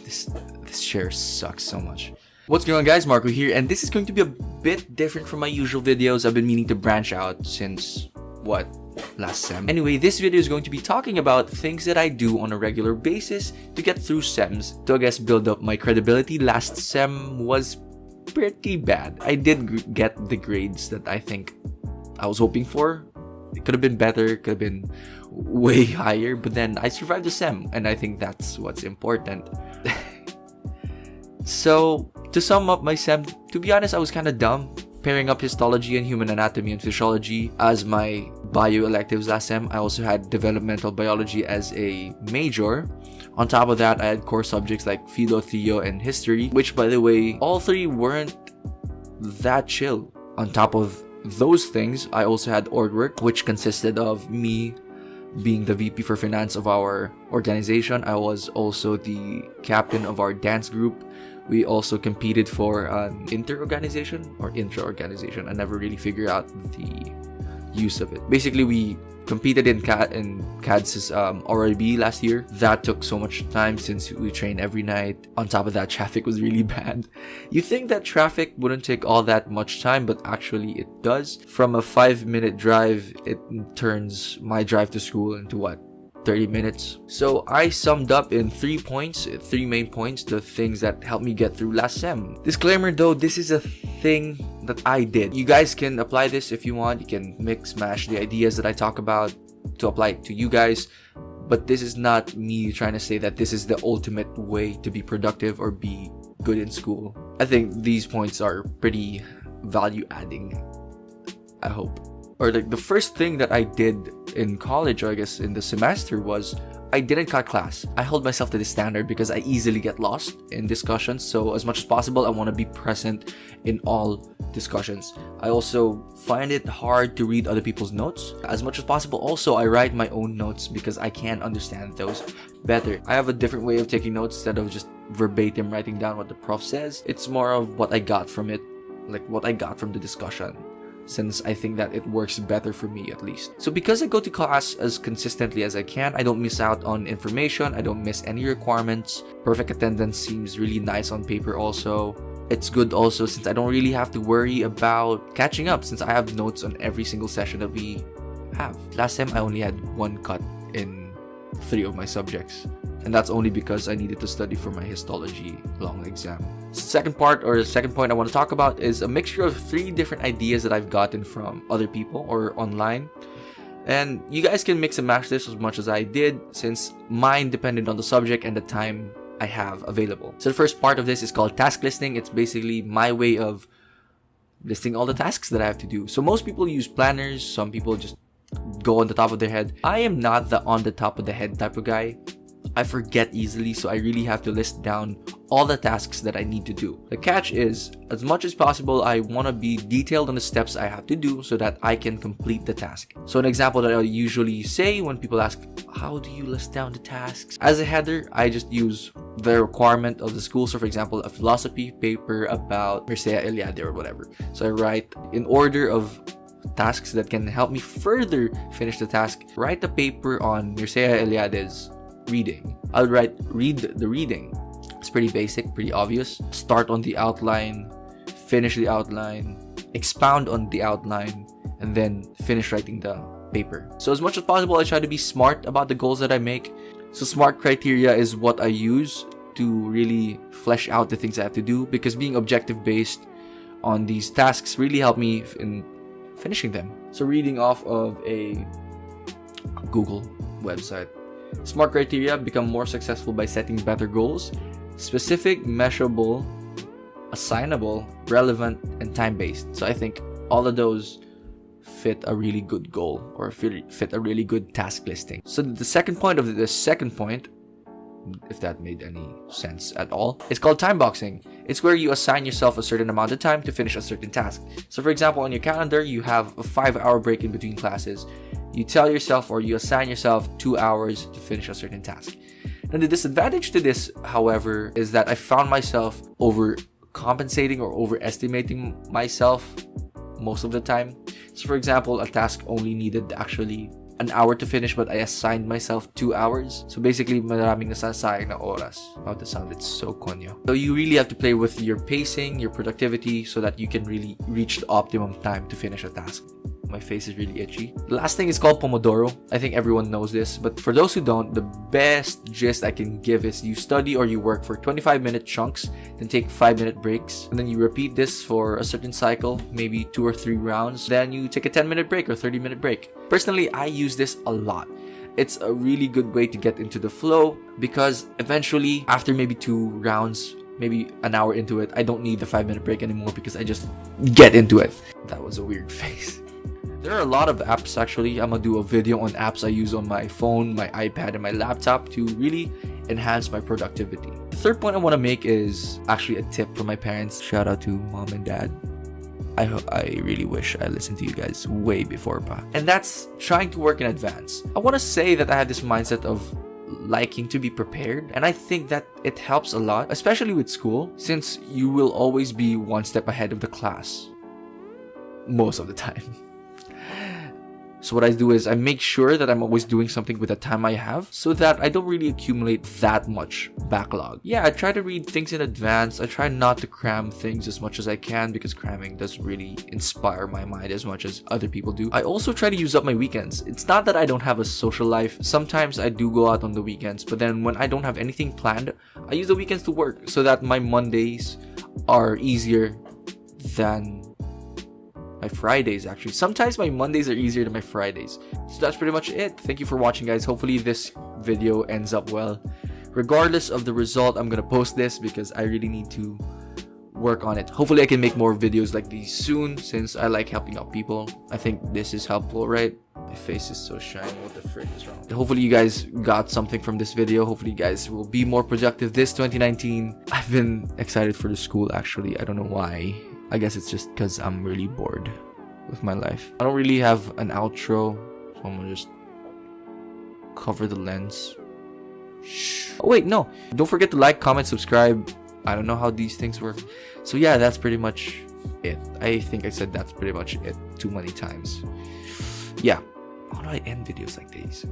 This chair sucks so much. What's going on, guys? Marco here, and this is going to be a bit different from my usual videos. I've been meaning to branch out since last sem. Anyway, this video is going to be talking about things that I do on a regular basis to get through sems, to I guess build up my credibility. Last sem was pretty bad. I did get the grades that I think I was hoping for. It could have been better, could have been way higher, but then I survived the sem, and I think that's what's important. So, to sum up my sem, to be honest, I was kind of dumb. Pairing up histology and human anatomy and physiology as my bio electives last sem. I also had developmental biology as a major. On top of that, I had core subjects like philo, theo, and history, which, by the way, all three weren't that chill. On top of those things, I also had org work, which consisted of me being the VP for finance of our organization. I was also the captain of our dance group. We also competed for an inter-organization or intra-organization. I never really figured out the use of it. Basically, we competed in CAD's RIB last year. That took so much time since we trained every night. On top of that, traffic was really bad. You think that traffic wouldn't take all that much time, but actually it does. From a 5-minute drive, it turns my drive to school into 30 minutes. So I summed up in 3 main points, the things that helped me get through last sem. Disclaimer though, this is a thing that I did. You guys can apply this if you want. You can mix mash the ideas that I talk about to apply it to you guys. But this is not me trying to say that this is the ultimate way to be productive or be good in school. I think these points are pretty value adding, I hope. Or like the first thing that I did in college, or I guess in the semester, was I didn't cut class. I hold myself to the standard because I easily get lost in discussions. So as much as possible, I want to be present in all discussions. I also find it hard to read other people's notes. As much as possible, also, I write my own notes because I can understand those better. I have a different way of taking notes instead of just verbatim writing down what the prof says. It's more of what I got from it, like what I got from the discussion, since I think that it works better for me at least. So because I go to class as consistently as I can, I don't miss out on information, I don't miss any requirements. Perfect attendance seems really nice on paper also. It's good also since I don't really have to worry about catching up since I have notes on every single session that we have. Last time I only had 1 cut in 3 of my subjects. And that's only because I needed to study for my histology long exam. Second point I want to talk about is a mixture of 3 different ideas that I've gotten from other people or online. And you guys can mix and match this as much as I did, since mine depended on the subject and the time I have available. So the first part of this is called task listing. It's basically my way of listing all the tasks that I have to do. So most people use planners, some people just go on the top of their head. I am not the on the top of the head type of guy. I forget easily, so I really have to list down all the tasks that I need to do. The catch is, as much as possible, I want to be detailed on the steps I have to do so that I can complete the task. So an example that I usually say when people ask, how do you list down the tasks? As a header, I just use the requirement of the school. So for example, a philosophy paper about Mircea Eliade or whatever. So I write in order of tasks that can help me further finish the task. Write a paper on Mircea Eliade's reading. I'll read the reading. It's pretty basic, pretty obvious. Start on the outline, finish the outline, expound on the outline, and then finish writing the paper. So as much as possible, I try to be smart about the goals that I make. So SMART criteria is what I use to really flesh out the things I have to do, because being objective based on these tasks really help me in finishing them. So reading off of a Google website. SMART criteria become more successful by setting better goals: specific, measurable, assignable, relevant, and time-based. So I think all of those fit a really good goal or fit a really good task listing. So the second point, if that made any sense at all, it's called time boxing. It's where you assign yourself a certain amount of time to finish a certain task. So for example, on your calendar, you have a 5-hour break in between classes. You tell yourself, or you assign yourself 2 hours to finish a certain task. Now the disadvantage to this, however, is that I found myself overcompensating or overestimating myself most of the time. So for example, a task only needed actually an hour to finish, but I assigned myself 2 hours. So basically, maraming nasasayang na oras. How to sound it so konyo. So you really have to play with your pacing, your productivity, so that you can really reach the optimum time to finish a task. My face is really itchy. The last thing is called Pomodoro. I think everyone knows this, but for those who don't, the best gist I can give is you study or you work for 25-minute chunks, then take 5-minute breaks, and then you repeat this for a certain cycle, maybe 2 or 3 rounds, then you take a 10-minute break or 30-minute break. Personally, I use this a lot. It's a really good way to get into the flow because eventually, after maybe 2 rounds, maybe an hour into it, I don't need the 5-minute break anymore because I just get into it. That was a weird face. There are a lot of apps actually. I'm gonna do a video on apps I use on my phone, my iPad, and my laptop to really enhance my productivity. The third point I want to make is actually a tip from my parents. Shout out to mom and dad. I really wish I listened to you guys way before pa. And that's trying to work in advance. I want to say that I have this mindset of liking to be prepared, and I think that it helps a lot, especially with school, since you will always be one step ahead of the class most of the time. So what I do is I make sure that I'm always doing something with the time I have so that I don't really accumulate that much backlog. Yeah, I try to read things in advance. I try not to cram things as much as I can because cramming doesn't really inspire my mind as much as other people do. I also try to use up my weekends. It's not that I don't have a social life. Sometimes I do go out on the weekends, but then when I don't have anything planned, I use the weekends to work so that my Mondays are easier than my Fridays. Actually, sometimes my Mondays are easier than my Fridays. So that's pretty much it. Thank you for watching, guys. Hopefully this video ends up well. Regardless of the result, I'm gonna post this because I really need to work on it. Hopefully I can make more videos like these soon since I like helping out people. I think this is helpful, right? My face is so shiny. What the frick is wrong? Hopefully you guys got something from this video. Hopefully you guys will be more productive this 2019. I've been excited for the school actually. I don't know why. I guess it's just because I'm really bored with my life. I don't really have an outro, so I'm gonna just cover the lens. Shh. Oh wait, no. Don't forget to like, comment, subscribe. I don't know how these things work. So yeah, that's pretty much it. I think I said that's pretty much it too many times. Yeah. How do I end videos like these?